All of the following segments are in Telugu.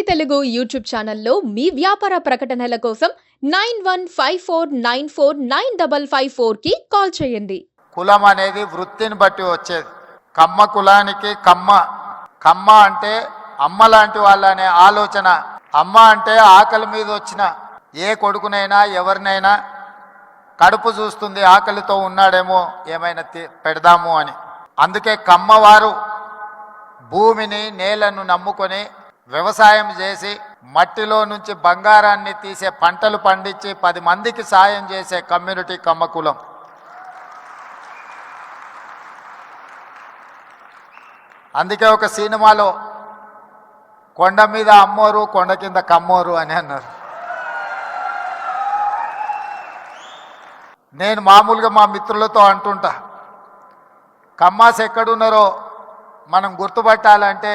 తెలుగు యూట్యూబ్ ఛానల్లో మీ వ్యాపార ప్రకటనల కోసం 9154949554కి కాల్ చేయండి. కులం అనేది వృత్తిని బట్టి వచ్చేది. కమ్మ కులానికి కమ్మ అంటే అమ్మ లాంటి వాళ్ళనే ఆలోచన. అమ్మ అంటే ఆకలి మీద వచ్చిన ఏ కొడుకునైనా ఎవరినైనా కడుపు చూస్తుంది, ఆకలితో ఉన్నాడేమో ఏమైనా పెడదాము అని. అందుకే కమ్మవారు భూమిని నేలను నమ్ముకొని వ్యవసాయం చేసి మట్టిలో నుంచి బంగారాన్ని తీసే పంటలు పండించి 10 మందికి సాయం చేసే కమ్యూనిటీ కమ్మ కులం. అందుకే ఒక సినిమాలో కొండ మీద అమ్మోరు కొండ కింద కమ్మోరు అని అన్నారు. నేను మామూలుగా మా మిత్రులతో అంటుంటా, కమ్మాస్ ఎక్కడున్నారో మనం గుర్తుపట్టాలంటే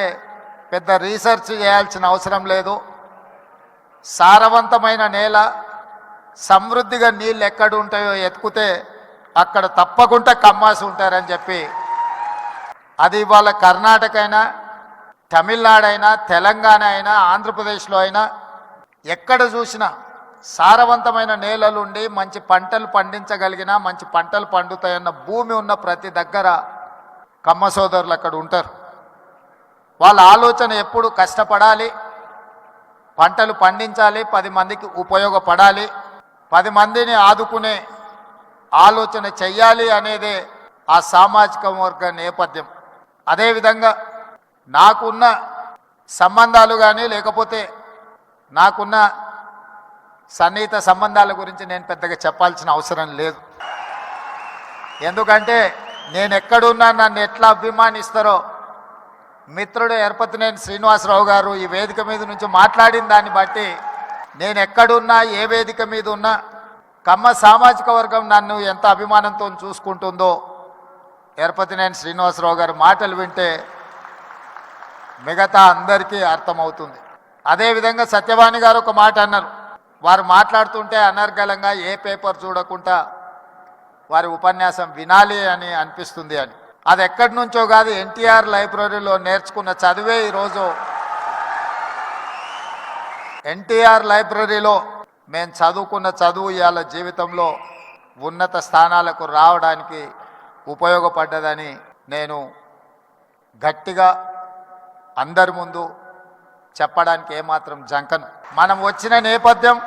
పెద్ద రీసెర్చ్ చేయాల్సిన అవసరం లేదు. సారవంతమైన నేల, సమృద్ధిగా నీళ్ళు ఎక్కడ ఉంటాయో ఎత్తుకుతే అక్కడ తప్పకుండా కమ్మాస్ ఉంటారని చెప్పి, అది ఇవాళ కర్ణాటక అయినా, తమిళనాడు అయినా, తెలంగాణ అయినా, ఆంధ్రప్రదేశ్లో అయినా ఎక్కడ చూసినా సారవంతమైన నేలలుండి మంచి పంటలు పండించగలిగిన, మంచి పంటలు పండుతాయన్న భూమి ఉన్న ప్రతి దగ్గర కమ్మ సోదరులు అక్కడ ఉంటారు. వాళ్ళ ఆలోచన ఎప్పుడు కష్టపడాలి, పంటలు పండించాలి, 10 మందికి ఉపయోగపడాలి, 10 మందిని ఆదుకునే ఆలోచన చెయ్యాలి అనేదే ఆ సామాజిక వర్గ నేపథ్యం. అదేవిధంగా నాకున్న సంబంధాలు కానీ లేకపోతే నాకున్న సన్నిహిత సంబంధాల గురించి నేను పెద్దగా చెప్పాల్సిన అవసరం లేదు. ఎందుకంటే నేను ఎక్కడున్నా నన్ను ఎట్లా అభిమానిస్తారో మిత్రుడు ఎర్పతినేని శ్రీనివాసరావు గారు ఈ వేదిక మీద నుంచి మాట్లాడిన దాన్ని బట్టి నేను ఎక్కడున్నా, ఏ వేదిక మీద ఉన్నా కమ్మ సామాజిక వర్గం నన్ను ఎంత అభిమానంతో చూసుకుంటుందో ఎర్పతినేని శ్రీనివాసరావు గారి మాటలు వింటే మిగతా అందరికీ అర్థమవుతుంది. అదేవిధంగా సత్యవాణి గారు ఒక మాట అన్నారు. వారు మాట్లాడుతుంటే అనర్గళంగా ఏ పేపర్ చూడకుండా వారి ఉపన్యాసం వినాలి అని అనిపిస్తుంది అని. అది ఎక్కడి నుంచో కాదు, ఎన్టీఆర్ లైబ్రరీలో నేర్చుకున్న చదివే ఈరోజు ఎన్టీఆర్ లైబ్రరీలో మేము చదువుకున్న చదువు ఇవాళ జీవితంలో ఉన్నత స్థానాలకు రావడానికి ఉపయోగపడ్డదని నేను గట్టిగా అందరి ముందు చెప్పడానికి ఏమాత్రం జంకను. మనం వచ్చిన నేపథ్యం,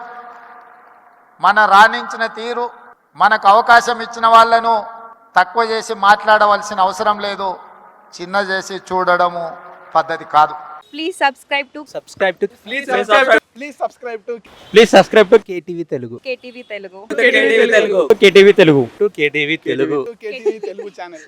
మన రాణించిన తీరు, మనకు అవకాశం ఇచ్చిన వాళ్ళను తక్కువ చేసి మాట్లాడవలసిన అవసరం లేదు, చిన్న చేసి చూడడము పద్ధతి కాదు. Please subscribe to KTV Telugu. KTV Telugu. KTV Telugu. KTV Telugu. KTV Telugu. KTV Telugu channel.